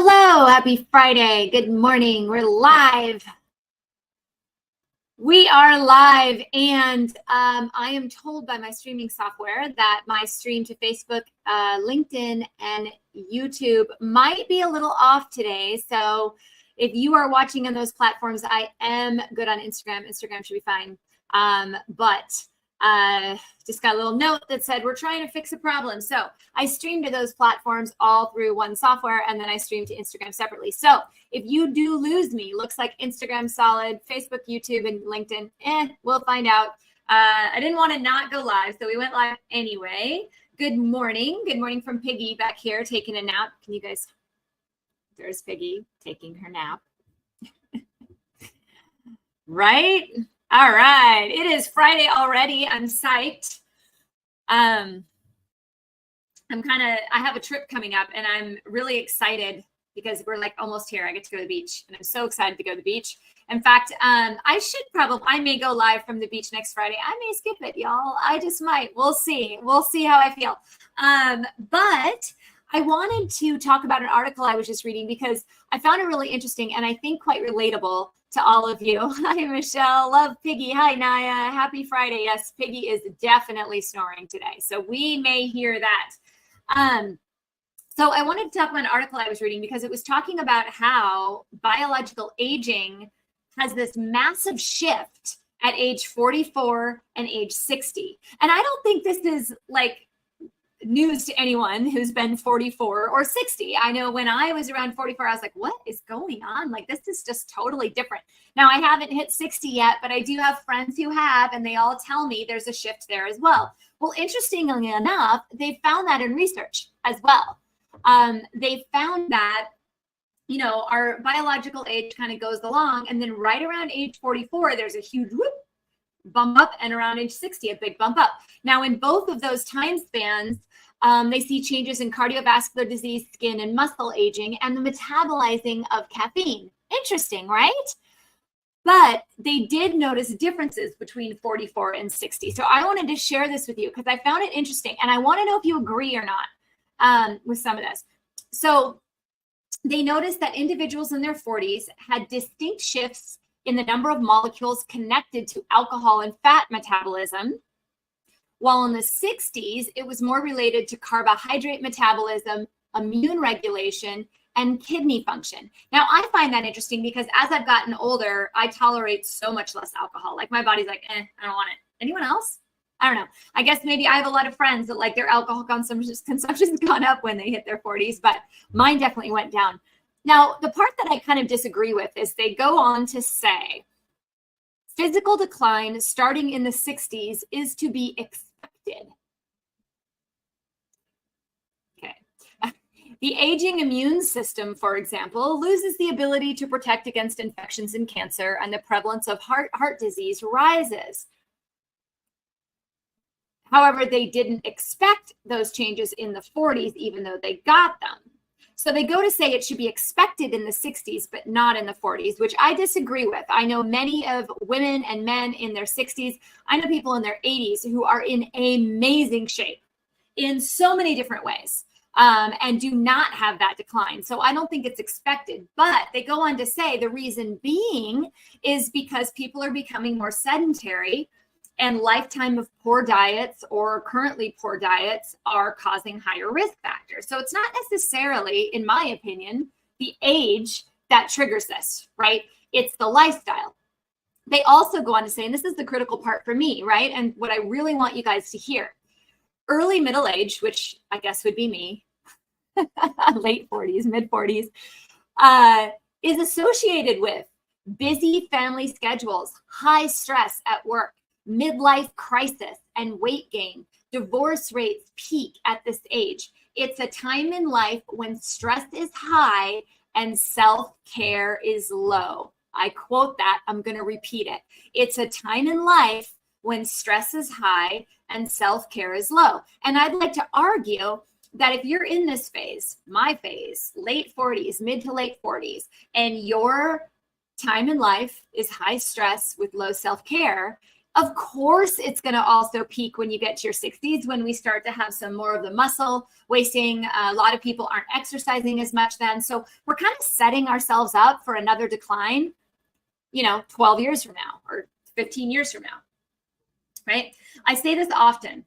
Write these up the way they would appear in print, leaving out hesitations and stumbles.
Hello, happy Friday. Good morning. We're live. We are live, and I am told by my streaming software that my stream to Facebook, LinkedIn, and YouTube might be a little off today. So if you are watching on those platforms, I am good on Instagram. Instagram should be fine. Just got a little note that said we're trying to fix a problem. So I stream to those platforms all through one software, and then I stream to Instagram separately. So if you do lose me, looks like Instagram solid, Facebook, YouTube, and LinkedIn, we'll find out. I didn't want to not go live, so we went live anyway. Good morning. Good morning from Piggy back here taking a nap. Can you guys, there's Piggy taking her nap. Right? All right. It is Friday already. I'm psyched. I have a trip coming up, and I'm really excited because we're like almost here. I get to go to the beach, and I'm so excited to go to the beach. In fact, I may go live from the beach next Friday. I may skip it, y'all. I just might. We'll see. We'll see how I feel. But I wanted to talk about an article I was just reading because I found it really interesting and I think quite relatable to all of you. Hi, Michelle. Love Piggy. Hi, Naya. Happy Friday. Yes, Piggy is definitely snoring today, so we may hear that. So I wanted to talk about an article I was reading because it was talking about how biological aging has this massive shift at age 44 and age 60. And I don't think this is like news to anyone who's been 44 or 60. I know when I was around 44, I was like, what is going on? Like, this is just totally different. Now, I haven't hit 60 yet, but I do have friends who have, and they all tell me there's a shift there as well. Well, interestingly enough, they found that in research as well. They found that, you know, our biological age kind of goes along, and then right around age 44, there's a huge bump up, and around age 60, a big bump up. Now, in both of those time spans, they see changes in cardiovascular disease, skin and muscle aging, and the metabolizing of caffeine. Interesting, right? But they did notice differences between 44 and 60. So I wanted to share this with you because I found it interesting, and I want to know if you agree or not with some of this. So they noticed that individuals in their 40s had distinct shifts in the number of molecules connected to alcohol and fat metabolism, while in the 60s, it was more related to carbohydrate metabolism, immune regulation, and kidney function. Now, I find that interesting because as I've gotten older, I tolerate so much less alcohol. Like, my body's like, I don't want it. Anyone else? I don't know. I guess maybe I have a lot of friends that like their alcohol consumption's gone up when they hit their 40s, but mine definitely went down. Now, the part that I kind of disagree with is they go on to say physical decline starting in the 60s is to be expected. Okay. The aging immune system, for example, loses the ability to protect against infections and cancer, and the prevalence of heart disease rises. However, they didn't expect those changes in the 40s, even though they got them. So they go to say it should be expected in the 60s, but not in the 40s, which I disagree with. I know many of women and men in their 60s. I know people in their 80s who are in amazing shape in so many different ways and do not have that decline. So I don't think it's expected, but they go on to say the reason being is because people are becoming more sedentary, and lifetime of poor diets or currently poor diets are causing higher risk factors. So it's not necessarily, in my opinion, the age that triggers this, right? It's the lifestyle. They also go on to say, and this is the critical part for me, right? And what I really want you guys to hear, early middle age, which I guess would be me, late 40s, mid 40s, is associated with busy family schedules, high stress at work, midlife crisis, and weight gain. Divorce rates peak at this age. It's a time in life when stress is high and self-care is low. I quote that. I'm going to repeat it. It's a time in life when stress is high and self-care is low. And I'd like to argue that if you're in this phase, my phase, late 40s, mid to late 40s, and your time in life is high stress with low self-care, Of course, it's going to also peak when you get to your 60s, when we start to have some more of the muscle wasting. A lot of people aren't exercising as much then. So we're kind of setting ourselves up for another decline, 12 years from now or 15 years from now, right? I say this often.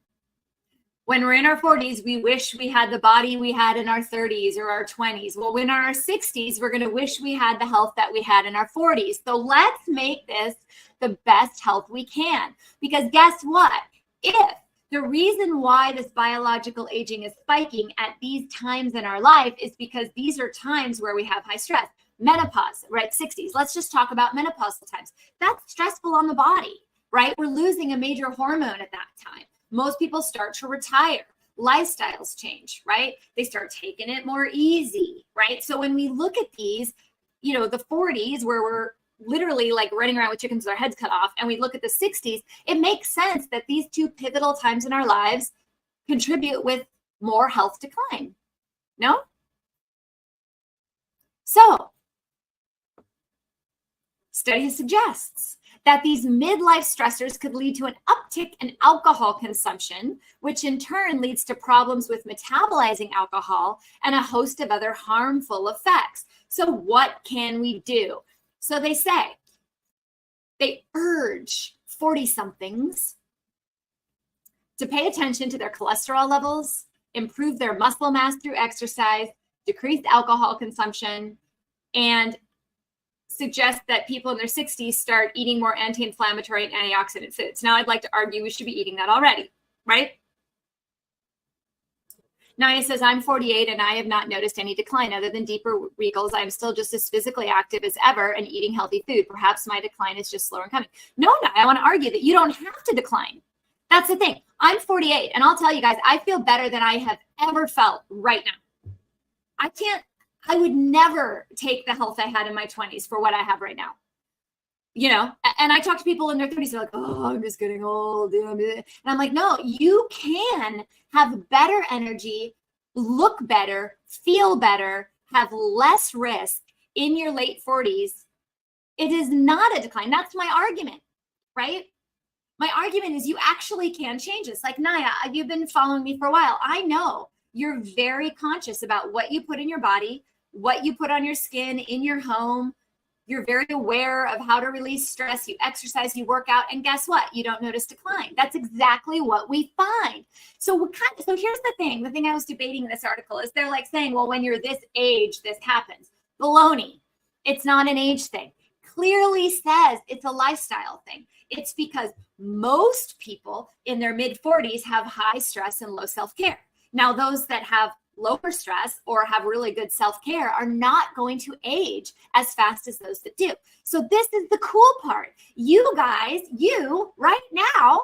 When we're in our 40s, we wish we had the body we had in our 30s or our 20s. Well, when we're in our 60s, we're going to wish we had the health that we had in our 40s. So let's make this the best health we can. Because guess what? If the reason why this biological aging is spiking at these times in our life is because these are times where we have high stress. Menopause, right? 60s. Let's just talk about menopausal times. That's stressful on the body, right? We're losing a major hormone at that time. Most people start to retire. Lifestyles change, right? They start taking it more easy, right? So when we look at these, the 40s where we're literally like running around with chickens with our heads cut off, and we look at the 60s, it makes sense that these two pivotal times in our lives contribute with more health decline. No? So, study suggests that these midlife stressors could lead to an uptick in alcohol consumption, which in turn leads to problems with metabolizing alcohol and a host of other harmful effects. So what can we do? So they urge 40-somethings to pay attention to their cholesterol levels, improve their muscle mass through exercise, decrease alcohol consumption, and suggest that people in their 60s start eating more anti-inflammatory and antioxidant foods. Now, I'd like to argue we should be eating that already, right? Naya says, I'm 48 and I have not noticed any decline other than deeper wrinkles. I'm still just as physically active as ever and eating healthy food. Perhaps my decline is just slower in coming. No, Naya, I want to argue that you don't have to decline. That's the thing. I'm 48 and I'll tell you guys, I feel better than I have ever felt right now. I would never take the health I had in my 20s for what I have right now. And I talk to people in their 30s, they're like, oh, I'm just getting old. And I'm like, no, you can have better energy, look better, feel better, have less risk in your late 40s. It is not a decline. That's my argument, right? My argument is you actually can change this. Like, Naya, you've been following me for a while. I know you're very conscious about what you put in your body, what you put on your skin, in your home. You're very aware of how to release stress. You exercise, you work out, and guess what? You don't notice decline. That's exactly what we find. So here's the thing. The thing I was debating in this article is they're like saying, well, when you're this age, this happens. Baloney. It's not an age thing. Clearly says it's a lifestyle thing. It's because most people in their mid 40s have high stress and low self-care. Now, those that have lower stress or have really good self-care are not going to age as fast as those that do. So this is the cool part. You guys, right now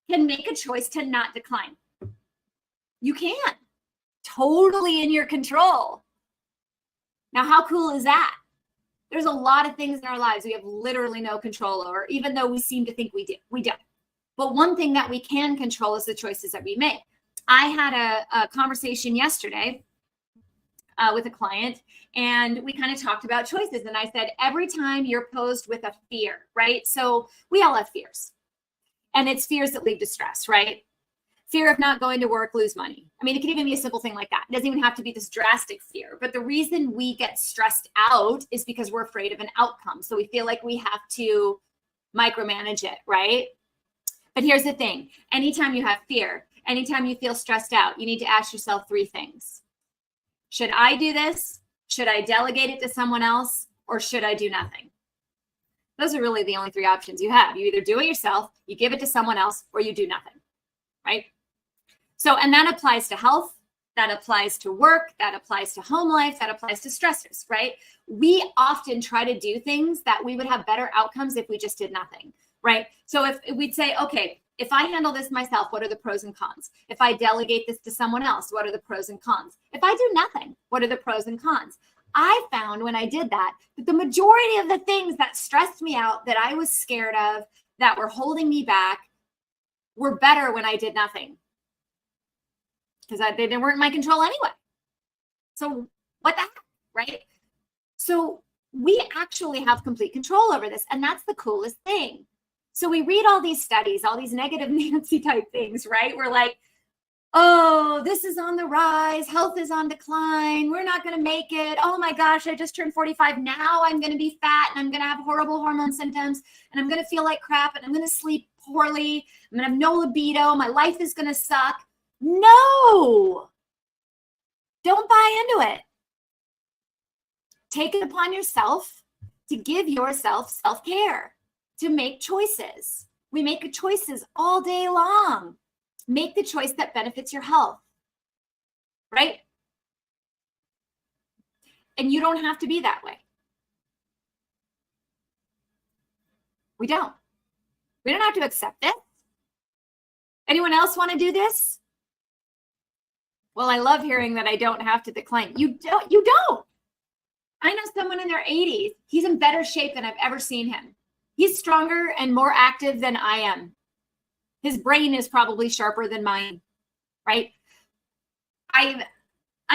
can make a choice to not decline. You can. Totally in your control. Now, how cool is that? There's a lot of things in our lives we have literally no control over, even though we seem to think we do. We don't. But one thing that we can control is the choices that we make. I had a conversation yesterday with a client, and we kind of talked about choices. And I said, every time you're posed with a fear, right? So we all have fears, and it's fears that lead to stress, right? Fear of not going to work, lose money. I mean, it could even be a simple thing like that. It doesn't even have to be this drastic fear. But the reason we get stressed out is because we're afraid of an outcome. So we feel like we have to micromanage it, right? But here's the thing. Anytime you have fear, anytime you feel stressed out, you need to ask yourself 3 things. Should I do this? Should I delegate it to someone else? Or should I do nothing? Those are really the only 3 options you have. You either do it yourself, you give it to someone else, or you do nothing, right? So, and that applies to health, that applies to work, that applies to home life, that applies to stressors, right? We often try to do things that we would have better outcomes if we just did nothing, right? So if we'd say, okay, if I handle this myself, what are the pros and cons? If I delegate this to someone else, what are the pros and cons? If I do nothing, what are the pros and cons? I found when I did that the majority of the things that stressed me out, that I was scared of, that were holding me back, were better when I did nothing. Because they weren't in my control anyway. So what the heck, right? So we actually have complete control over this. And that's the coolest thing. So we read all these studies, all these negative Nancy type things, right? We're like, oh, this is on the rise. Health is on decline. We're not going to make it. Oh my gosh, I just turned 45. Now I'm going to be fat and I'm going to have horrible hormone symptoms and I'm going to feel like crap and I'm going to sleep poorly. I'm going to have no libido. My life is going to suck. No, don't buy into it. Take it upon yourself to give yourself self-care, to make choices. We make choices all day long. Make the choice that benefits your health, right? And you don't have to be that way. We don't. We don't have to accept it. Anyone else want to do this? Well, I love hearing that I don't have to decline. You don't. I know someone in their 80s. He's in better shape than I've ever seen him. He's stronger and more active than I am. His brain is probably sharper than mine, right? I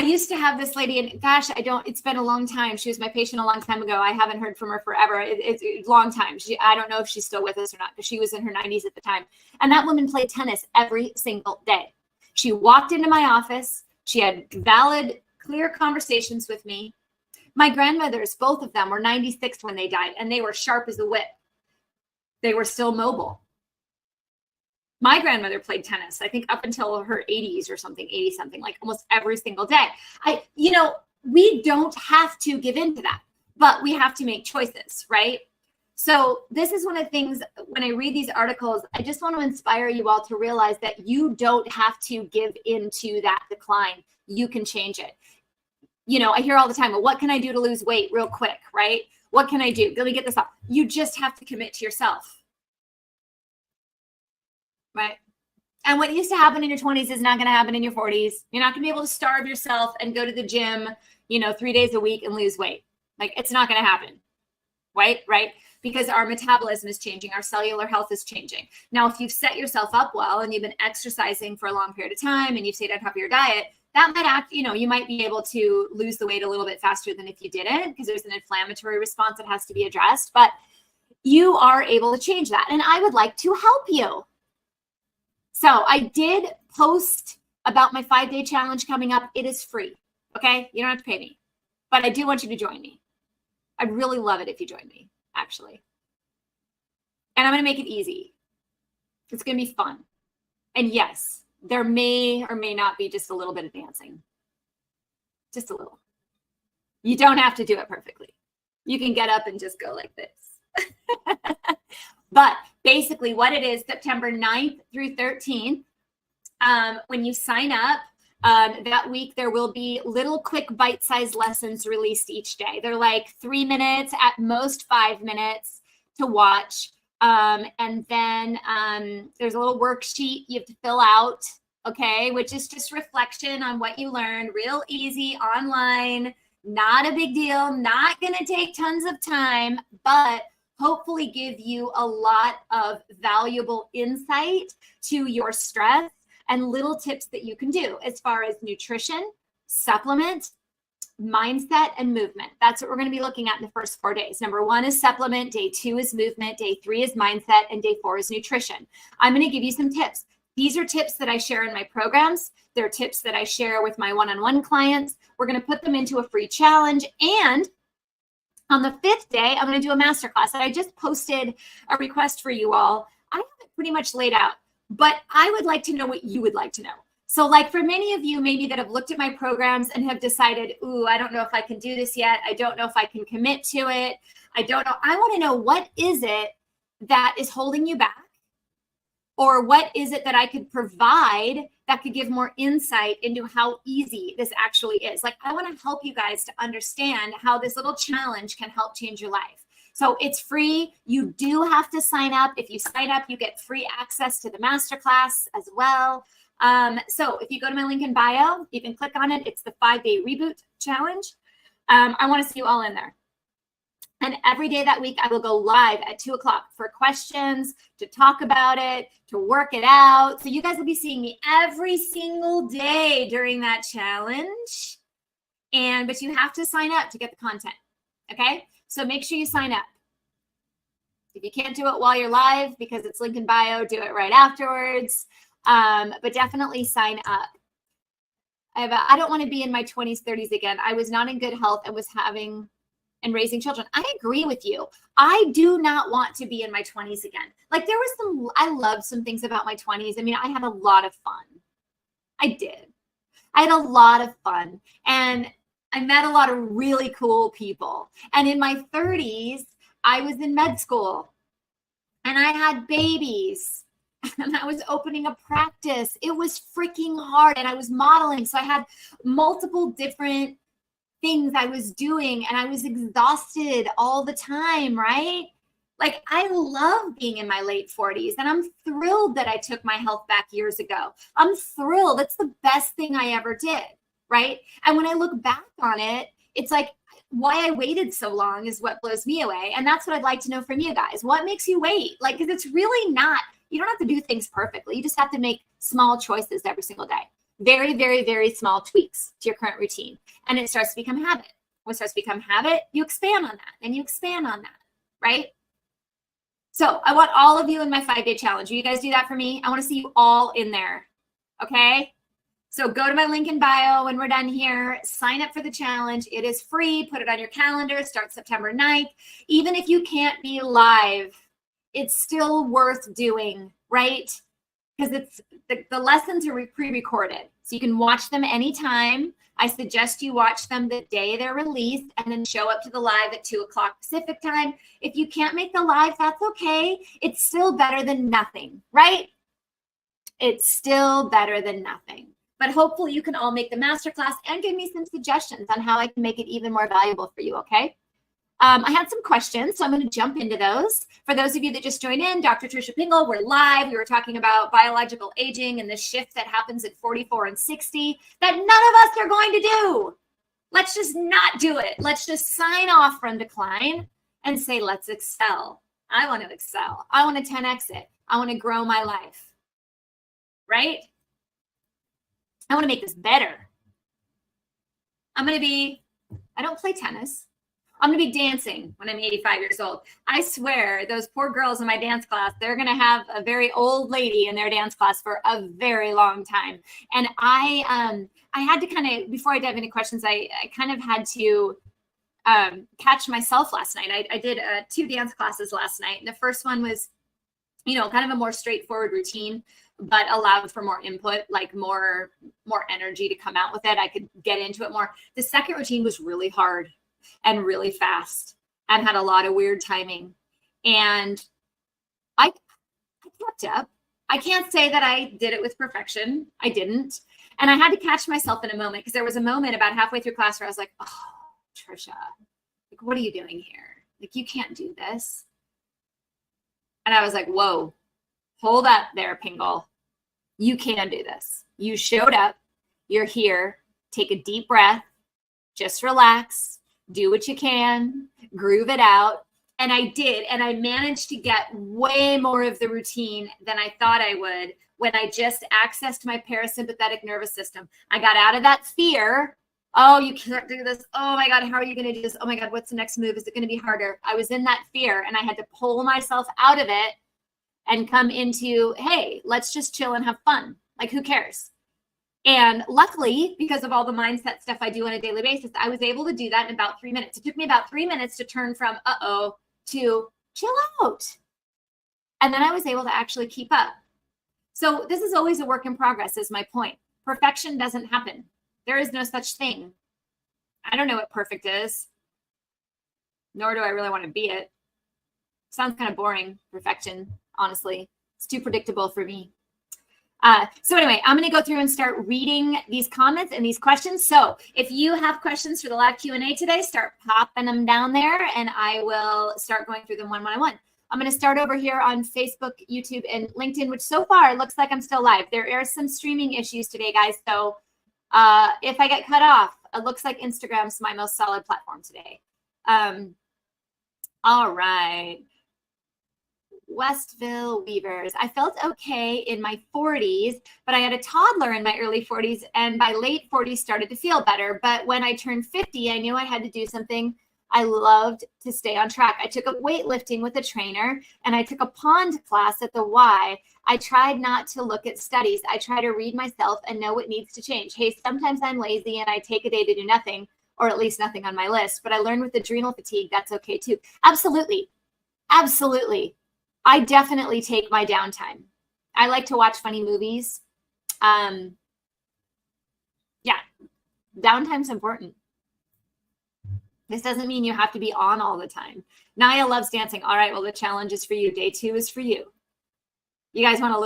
used to have this lady, and gosh, it's been a long time. She was my patient a long time ago. I haven't heard from her forever. It's a long time. I don't know if she's still with us or not, because she was in her 90s at the time. And that woman played tennis every single day. She walked into my office. She had valid, clear conversations with me. My grandmothers, both of them, were 96 when they died, and they were sharp as a whip. They were still mobile. My grandmother played tennis, I think up until her 80s or something, 80 something, like almost every single day. We don't have to give in to that, but we have to make choices, right? So this is one of the things, when I read these articles, I just want to inspire you all to realize that you don't have to give into that decline. You can change it. I hear all the time, well, what can I do to lose weight real quick, right? What can I do? Let me get this off. You just have to commit to yourself. Right. And what used to happen in your 20s is not going to happen in your 40s. You're not going to be able to starve yourself and go to the gym, 3 days a week and lose weight. Like, it's not going to happen. Right. Because our metabolism is changing. Our cellular health is changing. Now, if you've set yourself up well and you've been exercising for a long period of time and you've stayed on top of your diet, that might you might be able to lose the weight a little bit faster than if you didn't, because there's an inflammatory response that has to be addressed. But you are able to change that. And I would like to help you. So I did post about my 5-day challenge coming up. It is free. Okay. You don't have to pay me, but I do want you to join me. I'd really love it if you join me, actually. And I'm going to make it easy. It's going to be fun. And yes, there may or may not be just a little bit of dancing. Just a little. You don't have to do it perfectly. You can get up and just go like this. But basically what it is, September 9th through 13th, when you sign up, that week, there will be little quick bite-sized lessons released each day. They're like 3 minutes, at most 5 minutes to watch. And then there's a little worksheet you have to fill out, okay, which is just reflection on what you learned, real easy, online, not a big deal, not going to take tons of time, but hopefully give you a lot of valuable insight to your stress and little tips that you can do as far as nutrition, supplement, mindset, and movement. That's what we're going to be looking at in the first 4 days. Number 1 is supplement. Day 2 is movement. Day 3 is mindset. And day 4 is nutrition. I'm going to give you some tips. These are tips that I share in my programs. They're tips that I share with my one-on-one clients. We're going to put them into a free challenge. And on the 5th day, I'm going to do a masterclass. And I just posted a request for you all. I have it pretty much laid out, but I would like to know what you would like to know. So like for many of you maybe that have looked at my programs and have decided, ooh, I don't know if I can do this yet. I don't know if I can commit to it. I don't know. I want to know, what is it that is holding you back? Or what is it that I could provide that could give more insight into how easy this actually is? Like, I want to help you guys to understand how this little challenge can help change your life. So it's free. You do have to sign up. If you sign up, you get free access to the masterclass as well. So if you go to my link in bio, you can click on it. It's the 5-day reboot challenge. I want to see you all in there. And every day that week, I will go live at 2 o'clock for questions, to talk about it, to work it out. So you guys will be seeing me every single day during that challenge. But you have to sign up to get the content. Okay. So make sure you sign up. If you can't do it while you're live because it's link in bio, do it right afterwards. But definitely sign up. I don't want to be in my 20s, 30s again. I was not in good health and was having and raising children. I agree with you. I do not want to be in my 20s again. Like I loved some things about my 20s. I mean, I had a lot of fun. I did. I had a lot of fun and I met a lot of really cool people. And in my 30s, I was in med school and I had babies and I was opening a practice. It was freaking hard and I was modeling. So I had multiple different things I was doing and I was exhausted all the time, right? Like I love being in my late 40s and I'm thrilled that I took my health back years ago. I'm thrilled. It's the best thing I ever did, right? And when I look back on it, it's like why I waited so long is what blows me away. And that's what I'd like to know from you guys. What makes you wait? Like, because it's really not, you don't have to do things perfectly. You just have to make small choices every single day. Very, very, very small tweaks to your current routine. And it starts to become habit. When it starts to become habit, you expand on that and you expand on that, right? So I want all of you in my 5-day challenge. Will you guys do that for me? I want to see you all in there, okay? So go to my link in bio when we're done here. Sign up for the challenge. It is free. Put it on your calendar. Start September 9th. Even if you can't be live, it's still worth doing, right? Because it's the lessons are pre-recorded. So you can watch them anytime. I suggest you watch them the day they're released and then show up to the live at 2:00 Pacific time. If you can't make the live, that's okay. It's still better than nothing, right? It's still better than nothing. But hopefully you can all make the masterclass and give me some suggestions on how I can make it even more valuable for you, okay? I had some questions, so I'm going to jump into those. For those of you that just joined in, Dr. Tricia Pingle, we're live. We were talking about biological aging and the shift that happens at 44 and 60 that none of us are going to do. Let's just not do it. Let's just sign off from decline and say, let's excel. I want to excel. I want to 10X it. I want to grow my life, right? I want to make this better. I don't play tennis. I'm going to be dancing when I'm 85 years old. I swear those poor girls in my dance class, they're going to have a very old lady in their dance class for a very long time. And I had to kind of, before I dive into questions, I kind of had to catch myself last night. I did 2 dance classes last night. And the first one was, kind of a more straightforward routine, but allowed for more input, like more energy to come out with it. I could get into it more. The second routine was really hard and really fast and had a lot of weird timing. And I kept up. I can't say that I did it with perfection. I didn't. And I had to catch myself in a moment because there was a moment about halfway through class where I was like, oh, Tricia, like, what are you doing here? Like, you can't do this. And I was like, whoa, hold up there, Pingle. You can do this. You showed up. You're here. Take a deep breath. Just relax. Do what you can, groove it out. And I did. And I managed to get way more of the routine than I thought I would when I just accessed my parasympathetic nervous system. I got out of that fear. Oh, you can't do this. Oh my God, how are you going to do this? Oh my God, what's the next move? Is it going to be harder? I was in that fear and I had to pull myself out of it and come into, hey, let's just chill and have fun. Like, who cares? And luckily, because of all the mindset stuff I do on a daily basis, I was able to do that in about 3 minutes. It took me about 3 minutes to turn from uh-oh to chill out. And then I was able to actually keep up. So this is always a work in progress, is my point. Perfection doesn't happen. There is no such thing. I don't know what perfect is, nor do I really want to be it. Sounds kind of boring, perfection, honestly. It's too predictable for me. So anyway, I'm going to go through and start reading these comments and these questions. So if you have questions for the live Q&A today, start popping them down there and I will start going through them one by one. I'm going to start over here on Facebook, YouTube, and LinkedIn, which so far looks like I'm still live. There are some streaming issues today, guys. So if I get cut off, it looks like Instagram's my most solid platform today. All right. Westville Weavers. I felt okay in my 40s, but I had a toddler in my early 40s and by late 40s started to feel better. But when I turned 50, I knew I had to do something I loved to stay on track. I took up weightlifting with a trainer, and I took a pond class at the Y. I tried not to look at studies. I try to read myself and know what needs to change. Hey, sometimes I'm lazy and I take a day to do nothing, or at least nothing on my list, but I learned with adrenal fatigue, that's okay too. Absolutely. Absolutely. I definitely take my downtime. I like to watch funny movies. Yeah, downtime's important. This doesn't mean you have to be on all the time. Naya loves dancing. All right, well, the challenge is for you. Day 2 is for you. You guys want a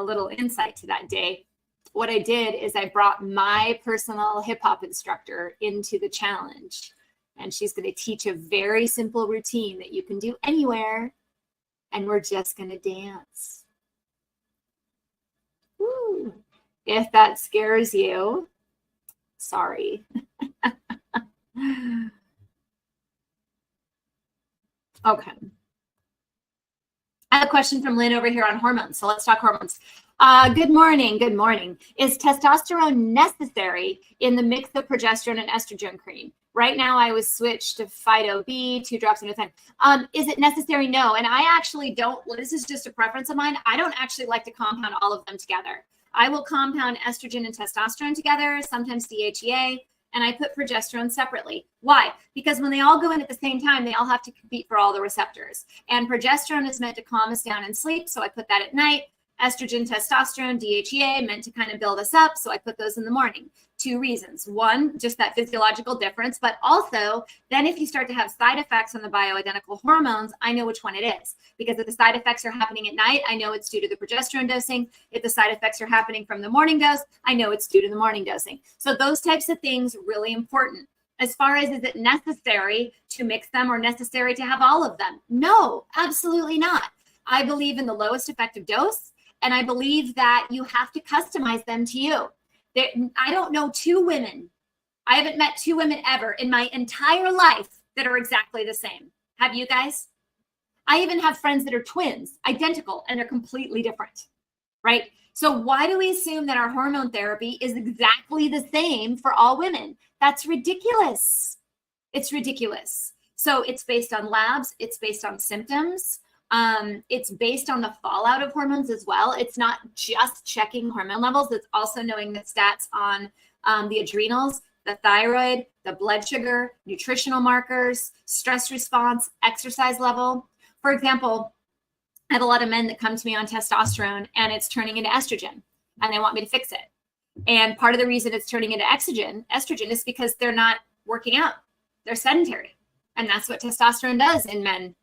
little insight to that day. What I did is I brought my personal hip hop instructor into the challenge, and she's going to teach a very simple routine that you can do anywhere, and we're just going to dance. Woo. If that scares you, sorry. Okay. I have a question from Lynn over here on hormones. So let's talk hormones. Good morning. Good morning. Is testosterone necessary in the mix of progesterone and estrogen cream? Right now, I was switched to Phyto B, 2 drops at a time. Is it necessary? No. And I actually don't, this is just a preference of mine. I don't actually like to compound all of them together. I will compound estrogen and testosterone together, sometimes DHEA, and I put progesterone separately. Why? Because when they all go in at the same time, they all have to compete for all the receptors. And progesterone is meant to calm us down and sleep, so I put that at night. Estrogen, testosterone, DHEA meant to kind of build us up, so I put those in the morning. 2 reasons. 1, just that physiological difference, but also then if you start to have side effects on the bioidentical hormones, I know which one it is. Because if the side effects are happening at night, I know it's due to the progesterone dosing. If the side effects are happening from the morning dose, I know it's due to the morning dosing. So those types of things, really important. As far as is it necessary to mix them or necessary to have all of them? No, absolutely not. I believe in the lowest effective dose, and I believe that you have to customize them to you. I don't know 2 women. I haven't met 2 women ever in my entire life that are exactly the same. Have you guys? I even have friends that are twins, identical, and they're completely different, right? So why do we assume that our hormone therapy is exactly the same for all women? That's ridiculous. It's ridiculous. So it's based on labs. It's based on symptoms. It's based on the fallout of hormones as well. It's not just checking hormone levels. It's also knowing the stats on the adrenals, the thyroid, the blood sugar, nutritional markers, stress response, exercise level. For example, I have a lot of men that come to me on testosterone and it's turning into estrogen and they want me to fix it. And part of the reason it's turning into estrogen is because they're not working out. They're sedentary. And that's what testosterone does in men.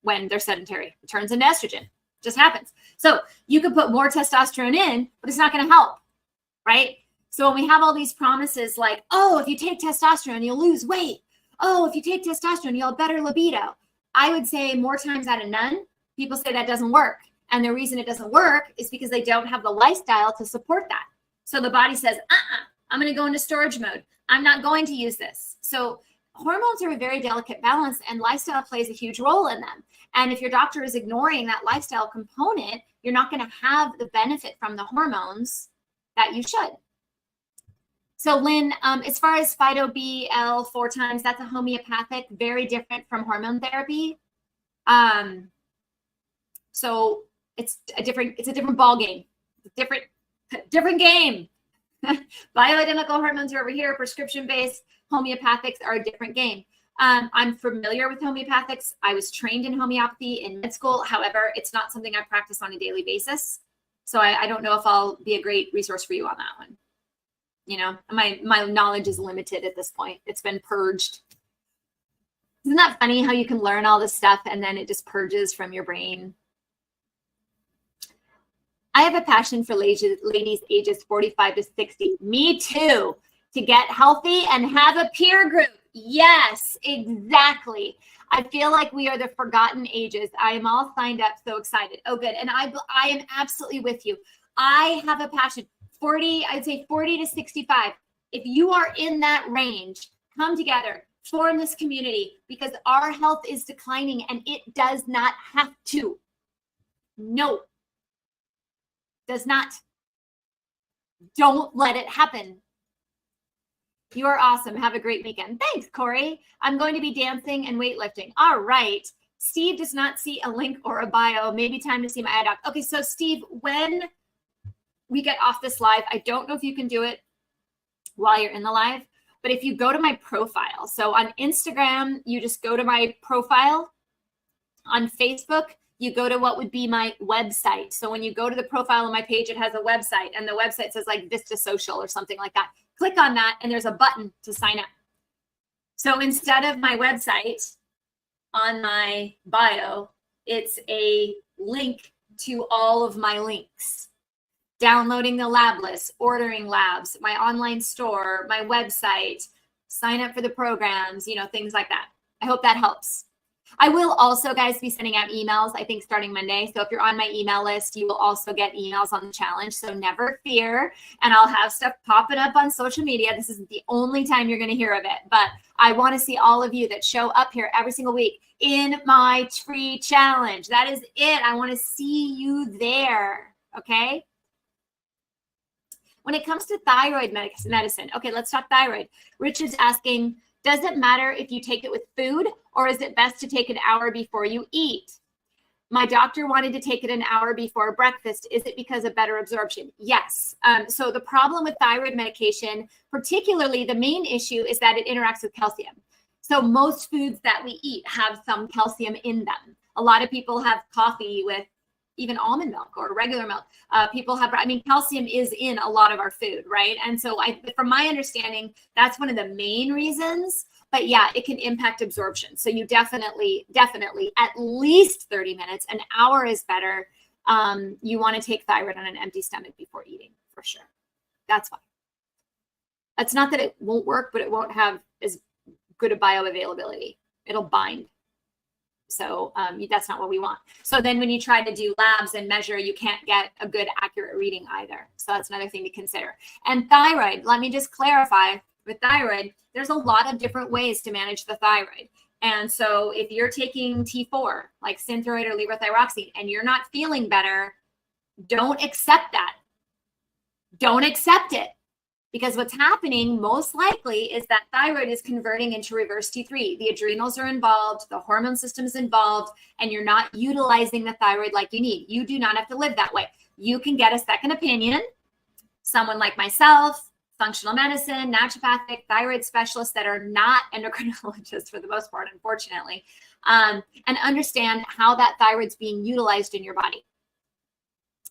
When they're sedentary, it turns into estrogen. It just happens. So you could put more testosterone in, but it's not going to help, right? So when we have all these promises like, oh, if you take testosterone, you'll lose weight. Oh, if you take testosterone, you'll have better libido. I would say more times out of none, people say that doesn't work. And the reason it doesn't work is because they don't have the lifestyle to support that. So the body says, I'm going to go into storage mode. I'm not going to use this. So hormones are a very delicate balance, and lifestyle plays a huge role in them. And if your doctor is ignoring that lifestyle component, you're not going to have the benefit from the hormones that you should. So Lynn, as far as Phyto BL 4 times, that's a homeopathic, very different from hormone therapy. So it's a different ball game, different game. Bioidentical hormones are over here, prescription-based. Homeopathics are a different game. I'm familiar with homeopathics. I was trained in homeopathy in med school. However, it's not something I practice on a daily basis. So I don't know if I'll be a great resource for you on that one. You know, my knowledge is limited at this point. It's been purged. Isn't that funny how you can learn all this stuff and then it just purges from your brain? I have a passion for ladies ages 45 to 60. Me too. To get healthy and have a peer group. Yes, exactly. I feel like we are the forgotten ages. I am all signed up, so excited. Oh, good. And I am absolutely with you. I have a passion. 40, I'd say 40 to 65. If you are in that range, come together, form this community, because our health is declining and it does not have to. No, does not. Don't let it happen. You are awesome. Have a great weekend. Thanks, Corey. I'm going to be dancing and weightlifting. All right. Steve does not see a link or a bio. Maybe time to see my eye doc. Okay, so Steve, when we get off this live, I don't know if you can do it while you're in the live, but if you go to my profile, so on Instagram, you just go to my profile. On Facebook, you go to what would be my website. So when you go to the profile on my page, it has a website, and the website says like Vista Social or something like that. Click on that, and there's a button to sign up. So instead of my website on my bio, it's a link to all of my links. Downloading the lab list, ordering labs, my online store, my website, sign up for the programs, things like that. I hope that helps. I will also, guys, be sending out emails, I think, starting Monday. So if you're on my email list, you will also get emails on the challenge. So never fear. And I'll have stuff popping up on social media. This isn't the only time you're going to hear of it. But I want to see all of you that show up here every single week in my free challenge. That is it. I want to see you there. Okay? When it comes to thyroid medicine, okay, let's talk thyroid. Richard's asking, does it matter if you take it with food, or is it best to take an hour before you eat? My doctor wanted to take it an hour before breakfast. Is it because of better absorption? Yes. So the problem with thyroid medication, particularly the main issue, is that it interacts with calcium. So most foods that we eat have some calcium in them. A lot of people have coffee with even almond milk or regular milk. Calcium is in a lot of our food, right? And so from my understanding, that's one of the main reasons. But yeah, it can impact absorption. So you definitely, at least 30 minutes, an hour is better. You want to take thyroid on an empty stomach before eating, for sure. That's fine. That's not that it won't work, but it won't have as good a bioavailability. It'll bind. So that's not what we want. So then when you try to do labs and measure, you can't get a good accurate reading either. So that's another thing to consider. And thyroid, let me just clarify with thyroid, there's a lot of different ways to manage the thyroid. And so if you're taking T4, like Synthroid or levothyroxine, and you're not feeling better, don't accept that. Don't accept it. Because what's happening most likely is that thyroid is converting into reverse T3. The adrenals are involved, the hormone system is involved, and you're not utilizing the thyroid like you need. You do not have to live that way. You can get a second opinion, someone like myself, functional medicine, naturopathic, thyroid specialists that are not endocrinologists for the most part, unfortunately, and understand how that thyroid's being utilized in your body.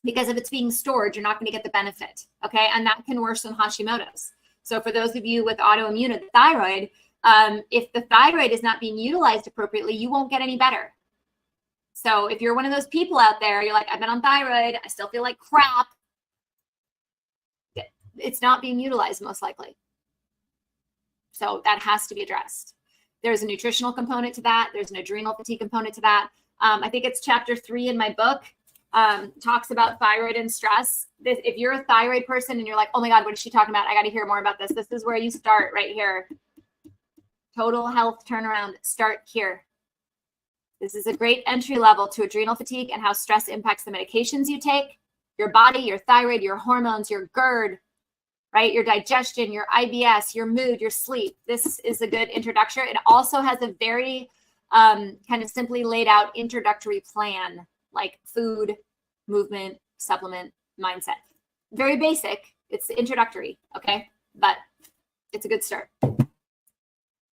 Because if it's being stored, you're not going to get the benefit, okay? And that can worsen Hashimoto's. So for those of you with autoimmune of the thyroid, if the thyroid is not being utilized appropriately, you won't get any better. So if you're one of those people out there, you're like, I've been on thyroid, I still feel like crap. It's not being utilized most likely. So that has to be addressed. There's a nutritional component to that. There's an adrenal fatigue component to that. I think it's chapter 3 in my book. Talks about thyroid and stress. If you're a thyroid person and you're like, oh my God, what is she talking about? I got to hear more about this. This is where you start right here. Total health turnaround. Start here. This is a great entry level to adrenal fatigue and how stress impacts the medications you take, your body, your thyroid, your hormones, your GERD, right? Your digestion, your IBS, your mood, your sleep. This is a good introduction. It also has a very kind of simply laid out introductory plan, like food, movement, supplement, mindset. Very basic. It's introductory, okay? But it's a good start.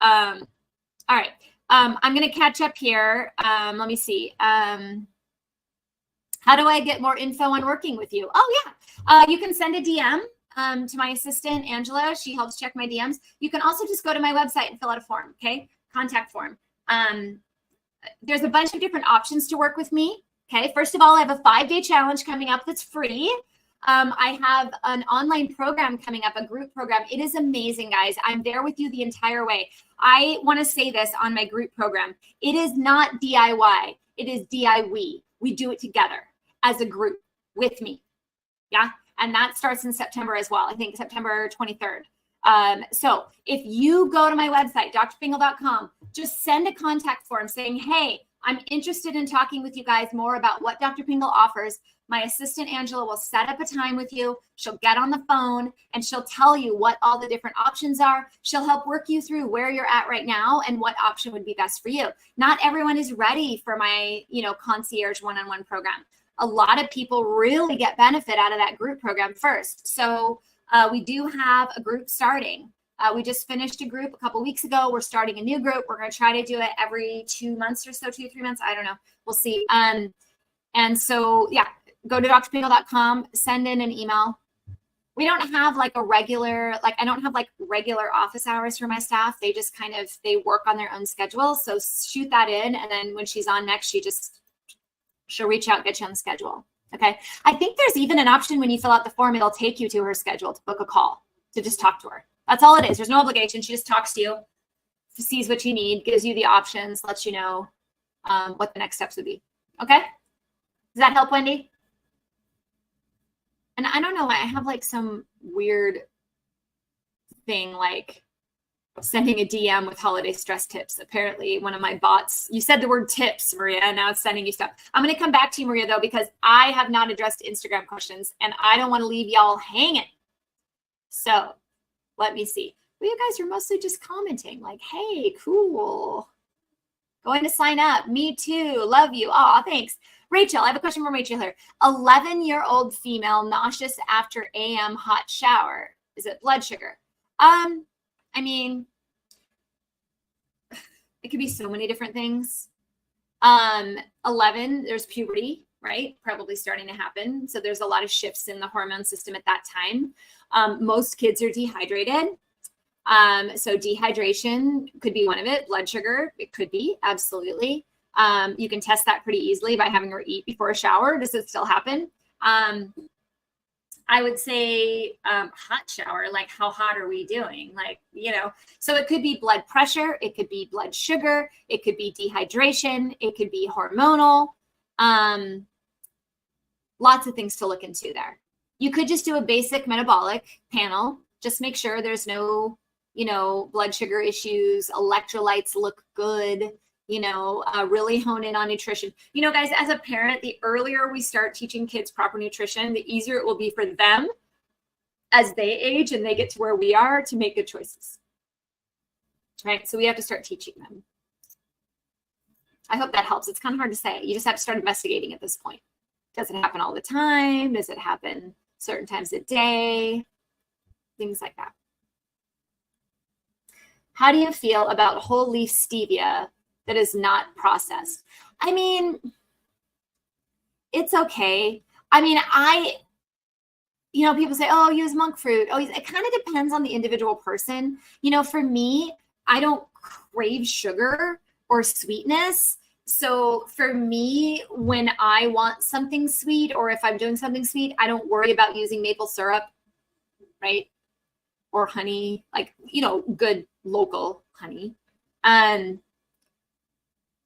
All right. I'm going to catch up here. Let me see. How do I get more info on working with you? Oh, yeah. You can send a DM to my assistant, Angela. She helps check my DMs. You can also just go to my website and fill out a form, okay? Contact form. There's a bunch of different options to work with me. Okay, first of all, I have a 5-day challenge coming up that's free. I have an online program coming up, a group program. It is amazing, guys. I'm there with you the entire way. I want to say this on my group program. It is not DIY. It is DIY. We do it together as a group with me. Yeah, and that starts in September as well. I think September 23rd. So if you go to my website, drfingal.com, just send a contact form saying, hey, I'm interested in talking with you guys more about what Dr. Pingle offers. My assistant, Angela, will set up a time with you. She'll get on the phone and she'll tell you what all the different options are. She'll help work you through where you're at right now and what option would be best for you. Not everyone is ready for my, concierge one-on-one program. A lot of people really get benefit out of that group program first. So we do have a group starting. We just finished a group a couple weeks ago. We're starting a new group. We're going to try to do it every 2 months or so, 2 to 3 months. I don't know. We'll see. And so, yeah, go to drpingle.com, send in an email. We don't have I don't have regular office hours for my staff. They just they work on their own schedule. So shoot that in. And then when she's on next, she'll reach out and get you on the schedule. Okay. I think there's even an option when you fill out the form, it'll take you to her schedule to book a call to just talk to her. That's all it is. There's no obligation. She just talks to you, sees what you need, gives you the options, lets you know what the next steps would be. Okay. Does that help, Wendy? And I don't know, I have some weird thing sending a DM with holiday stress tips. Apparently one of my bots, you said the word tips, Maria, and now it's sending you stuff. I'm going to come back to you, Maria, though, because I have not addressed Instagram questions and I don't want to leave y'all hanging. So let me see. Well, you guys are mostly just commenting hey, cool. Going to sign up. Me too. Love you. Oh, thanks. Rachel, I have a question from Rachel here. 11-year-old female nauseous after AM hot shower. Is it blood sugar? I mean, it could be so many different things. 11, there's puberty, right? Probably starting to happen. So there's a lot of shifts in the hormone system at that time. Most kids are dehydrated. So dehydration could be one of it. Blood sugar, it could be, absolutely. You can test that pretty easily by having her eat before a shower. Does it still happen? I would say hot shower, how hot are we doing? So it could be blood pressure. It could be blood sugar. It could be dehydration. It could be hormonal. Lots of things to look into there. You could just do a basic metabolic panel. Just make sure there's no, blood sugar issues. Electrolytes look good. Really hone in on nutrition. Guys, as a parent, the earlier we start teaching kids proper nutrition, the easier it will be for them as they age and they get to where we are to make good choices. Right? So we have to start teaching them. I hope that helps. It's kind of hard to say. You just have to start investigating at this point. Does it happen all the time? Does it happen certain times a day? Things like that. How do you feel about whole leaf stevia that is not processed? I mean, it's okay. I mean, people say, oh, use monk fruit. Oh, it kind of depends on the individual person. For me, I don't crave sugar or sweetness. So for me, when I want something sweet, or if I'm doing something sweet, I don't worry about using maple syrup, right? Or honey, good local honey.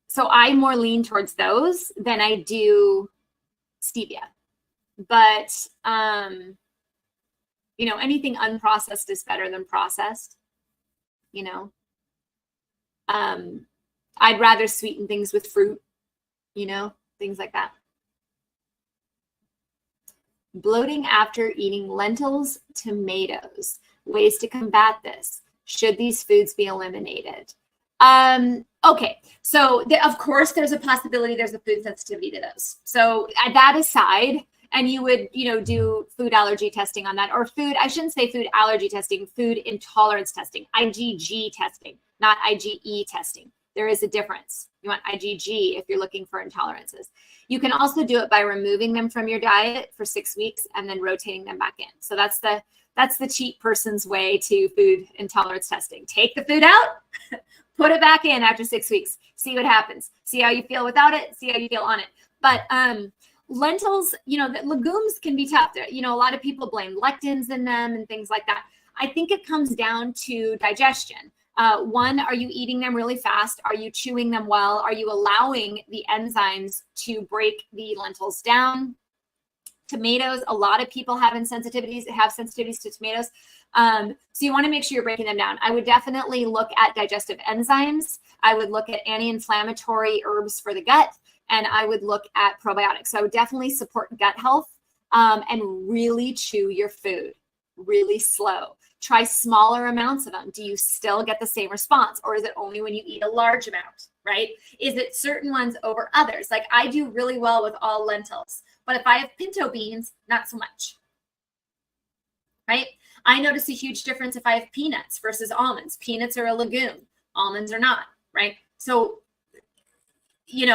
So I more lean towards those than I do stevia. But, anything unprocessed is better than processed, I'd rather sweeten things with fruit, things like that. Bloating after eating lentils, tomatoes. Ways to combat this. Should these foods be eliminated? Okay, so of course there's a possibility there's a food sensitivity to those. So that aside, and you would, do food allergy testing on that, or I shouldn't say food allergy testing, food intolerance testing, IgG testing, not IgE testing. There is a difference. You want IgG if you're looking for intolerances. You can also do it by removing them from your diet for 6 weeks and then rotating them back in. So that's the cheap person's way to food intolerance testing. Take the food out, put it back in after 6 weeks, see what happens. See how you feel without it, see how you feel on it. But lentils, the legumes can be tough. A lot of people blame lectins in them and things like that. I think it comes down to digestion. One, are you eating them really fast? Are you chewing them well? Are you allowing the enzymes to break the lentils down? Tomatoes, a lot of people have sensitivities to tomatoes. So you want to make sure you're breaking them down. I would definitely look at digestive enzymes. I would look at anti-inflammatory herbs for the gut, and I would look at probiotics. So I would definitely support gut health, and really chew your food really slow. Try smaller amounts of them. Do you still get the same response, or is it only when you eat a large amount, right? Is it certain ones over others? Like I do really well with all lentils, but if I have pinto beans, not so much, right? I notice a huge difference if I have peanuts versus almonds. Peanuts are a legume, almonds are not, right? So,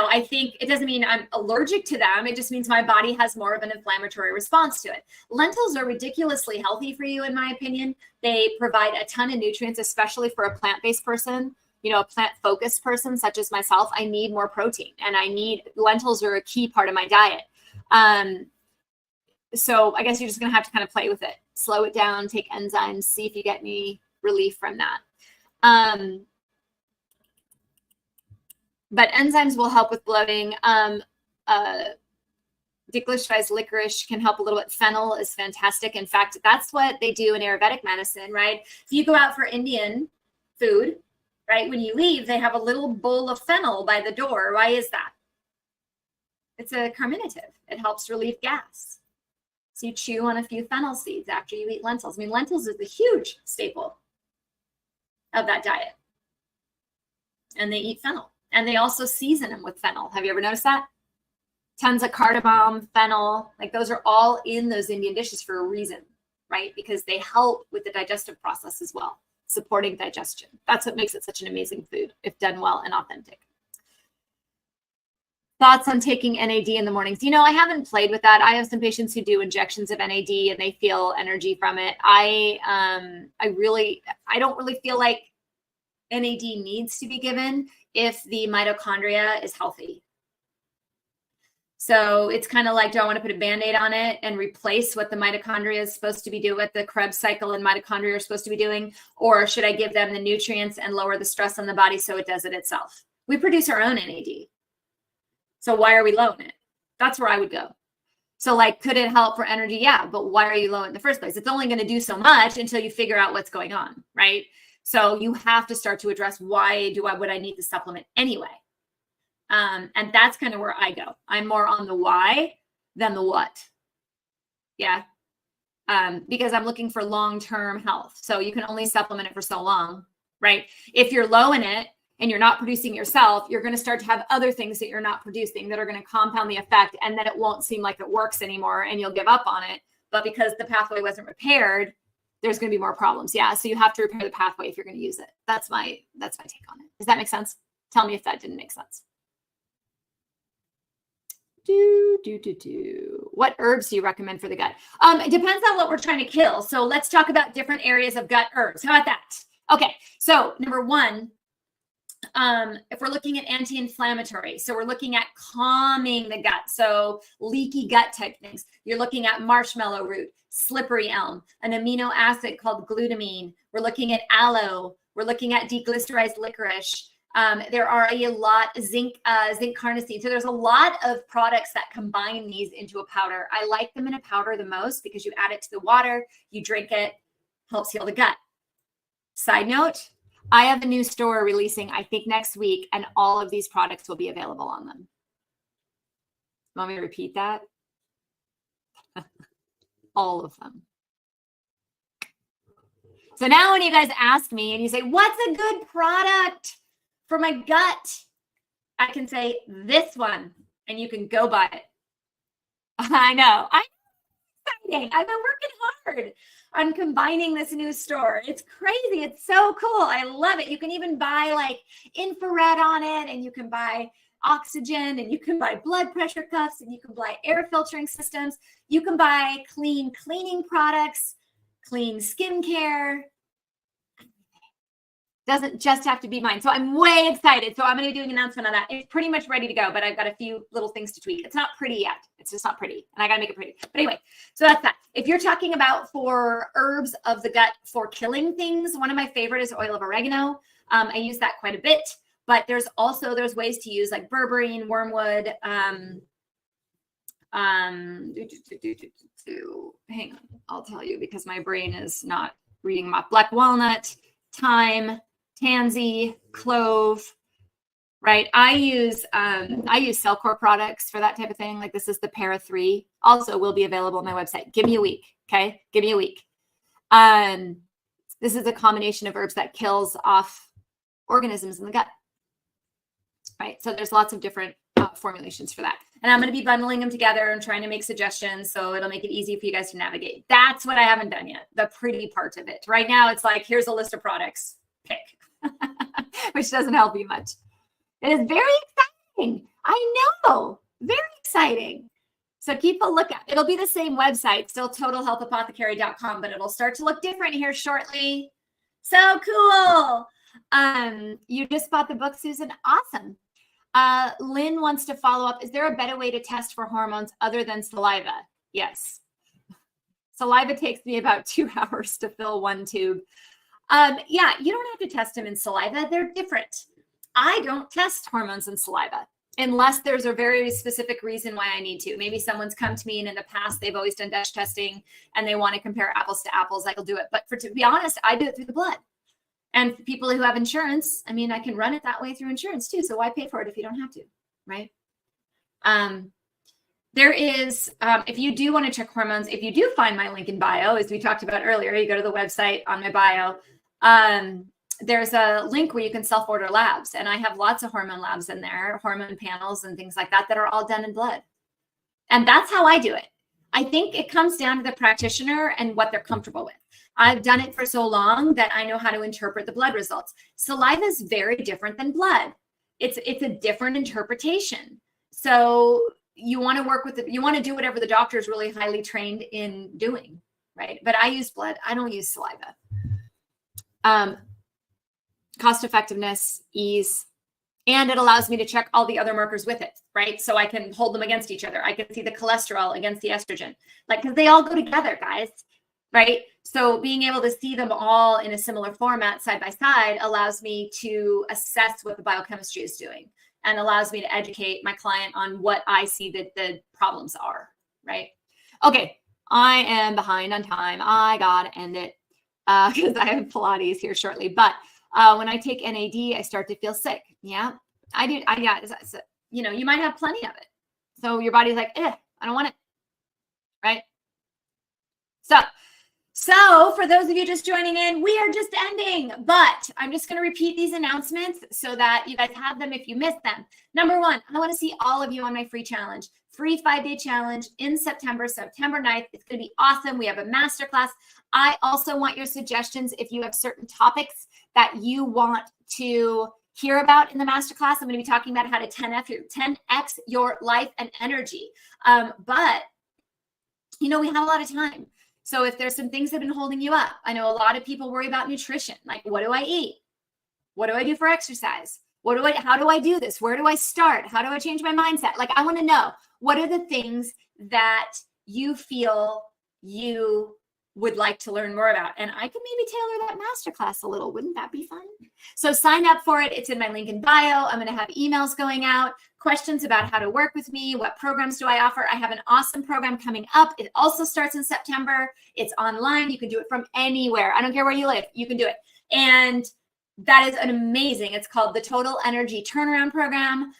I think it doesn't mean I'm allergic to them. It just means my body has more of an inflammatory response to it. Lentils are ridiculously healthy for you, in my opinion. They provide a ton of nutrients, especially for a plant-based person, a plant-focused person such as myself. I need more protein, and lentils are a key part of my diet. So I guess you're just going to have to kind of play with it, slow it down, take enzymes, see if you get any relief from that. But enzymes will help with bloating. Diglycerized licorice can help a little bit. Fennel is fantastic. In fact, that's what they do in Ayurvedic medicine, right? If you go out for Indian food, right, when you leave, they have a little bowl of fennel by the door. Why is that? It's a carminative. It helps relieve gas. So you chew on a few fennel seeds after you eat lentils. I mean, lentils is a huge staple of that diet. And they eat fennel. And they also season them with fennel. Have you ever noticed that? Tons of cardamom, fennel, like those are all in those Indian dishes for a reason, right? Because they help with the digestive process as well, supporting digestion. That's what makes it such an amazing food if done well and authentic. Thoughts on taking NAD in the mornings? I haven't played with that. I have some patients who do injections of NAD and they feel energy from it. I don't really feel like NAD needs to be given if the mitochondria is healthy. So it's kind of like, do I want to put a Band-Aid on it and replace what the mitochondria is supposed to be doing, what the Krebs cycle and mitochondria are supposed to be doing? Or should I give them the nutrients and lower the stress on the body so it does it itself? We produce our own NAD. So why are we low in it? That's where I would go. So like, could it help for energy? Yeah, but why are you low in the first place? It's only going to do so much until you figure out what's going on, right? So you have to start to address would I need the supplement anyway? And that's kind of where I go. I'm more on the why than the what. Yeah. Because I'm looking for long-term health. So you can only supplement it for so long, right? If you're low in it and you're not producing yourself, you're going to start to have other things that you're not producing that are going to compound the effect, and then it won't seem like it works anymore and you'll give up on it. But because the pathway wasn't repaired, there's going to be more problems. Yeah. So you have to repair the pathway if you're going to use it. That's my take on it. Does that make sense? Tell me if that didn't make sense. What herbs do you recommend for the gut? It depends on what we're trying to kill. So let's talk about different areas of gut herbs. How about that? Okay. So number one, if we're looking at anti-inflammatory, so we're looking at calming the gut. So leaky gut type things. You're looking at marshmallow root, slippery elm, an amino acid called glutamine. We're looking at aloe. We're looking at deglycerized licorice. There are a lot zinc carnosine. So there's a lot of products that combine these into a powder. I like them in a powder the most because you add it to the water, you drink it, helps heal the gut. Side note, I have a new store releasing, I think next week, and all of these products will be available on them. Want me to repeat that? All of them. So now when you guys ask me and you say, what's a good product for my gut? I can say this one, and you can go buy it. I know. I'm exciting. I've been working hard on combining this new store. It's crazy. It's so cool. I love it. You can even buy like infrared on it, and you can buy oxygen, and you can buy blood pressure cuffs, and you can buy air filtering systems. You can buy clean cleaning products, clean skincare. Doesn't just have to be mine. So I'm way excited. So I'm going to be doing an announcement on that. It's pretty much ready to go, but I've got a few little things to tweak. It's not pretty yet. It's just not pretty. And I got to make it pretty. But anyway, so that's that. If you're talking about for herbs of the gut for killing things, one of my favorite is oil of oregano. I use that quite a bit, but there's ways to use like berberine, wormwood, Hang on, I'll tell you because my brain is not reading them off. Black walnut, thyme, tansy, clove, right? I use Cellcore products for that type of thing. Like this is the Para 3. Also will be available on my website. Give me a week, okay? Give me a week. This is a combination of herbs that kills off organisms in the gut, right? So there's lots of different formulations for that. And I'm going to be bundling them together and trying to make suggestions so it'll make it easy for you guys to navigate. That's what I haven't done yet, the pretty part of it. Right now, it's like, here's a list of products, pick, which doesn't help you much. It is very exciting. I know, very exciting. So keep a lookout. It'll be the same website, still totalhealthapothecary.com, but it'll start to look different here shortly. So cool. You just bought the book, Susan. Awesome. Lynn wants to follow up. Is there a better way to test for hormones other than saliva? Yes. Saliva takes me about 2 hours to fill one tube. Yeah, you don't have to test them in saliva. They're different. I don't test hormones in saliva unless there's a very specific reason why I need to. Maybe someone's come to me and in the past they've always done Dutch testing and they want to compare apples to apples. I will do it. But to be honest, I do it through the blood. And for people who have insurance, I mean, I can run it that way through insurance too. So why pay for it if you don't have to, right? There is, if you do want to check hormones, if you do find my link in bio, as we talked about earlier, you go to the website on my bio. There's a link where you can self-order labs. And I have lots of hormone labs in there, hormone panels and things like that, that are all done in blood. And that's how I do it. I think it comes down to the practitioner and what they're comfortable with. I've done it for so long that I know how to interpret the blood results. Saliva is very different than blood. It's a different interpretation. So you want to work with it. You want to do whatever the doctor is really highly trained in doing, right? But I use blood. I don't use saliva. Cost effectiveness, ease, and it allows me to check all the other markers with it, right? So I can hold them against each other. I can see the cholesterol against the estrogen, like, because they all go together, guys, right? So being able to see them all in a similar format side by side allows me to assess what the biochemistry is doing and allows me to educate my client on what I see that the problems are, right? Okay, I am behind on time. I gotta end it because I have Pilates here shortly. But when I take NAD, I start to feel sick. Yeah, I do. You know, you might have plenty of it. So your body's like, I don't want it, right? So for those of you just joining in, we are just ending, but I'm just going to repeat these announcements so that you guys have them if you missed them. Number one, I want to see all of you on my free challenge, free 5-day challenge in September 9th. It's going to be awesome. We have a masterclass. I also want your suggestions if you have certain topics that you want to hear about in the masterclass. I'm going to be talking about how to 10x your life and energy. But, you know, we have a lot of time. So if there's some things that have been holding you up, I know a lot of people worry about nutrition. Like, what do I eat? What do I do for exercise? How do I do this? Where do I start? How do I change my mindset? Like, I want to know, what are the things that you feel you would like to learn more about? And I could maybe tailor that masterclass a little. Wouldn't that be fun? So sign up for it. It's in my link in bio. I'm going to have emails going out, questions about how to work with me. What programs do I offer? I have an awesome program coming up. It also starts in September. It's online. You can do it from anywhere. I don't care where you live. You can do it. And that is an amazing, it's called the Total Energy Turnaround Program.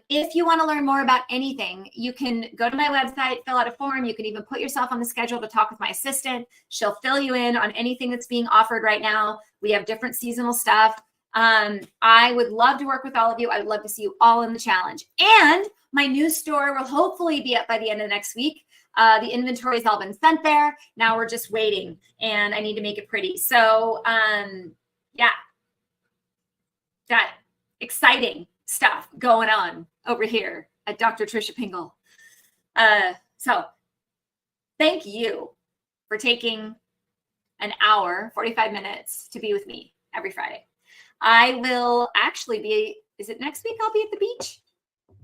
If you want to learn more about anything, you can go to my website, fill out a form. You can even put yourself on the schedule to talk with my assistant. She'll fill you in on anything that's being offered right now. We have different seasonal stuff. I would love to work with all of you. I would love to see you all in the challenge. And my new store will hopefully be up by the end of next week. The inventory has all been sent there. Now we're just waiting, and I need to make it pretty. So, yeah, that exciting stuff going on over here at Dr. Tricia Pingle. So thank you for taking an hour, 45 minutes to be with me every Friday. I will actually be, is it next week I'll be at the beach? I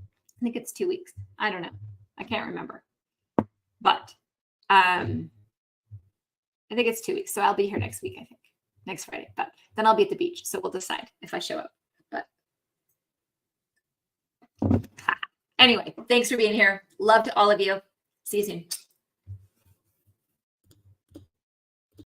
think it's 2 weeks. I don't know. I can't remember. But I think it's 2 weeks. So I'll be here next week, I think. Next Friday. But then I'll be at the beach. So we'll decide if I show up. But Anyway, thanks for being here. Love to all of you. See you soon.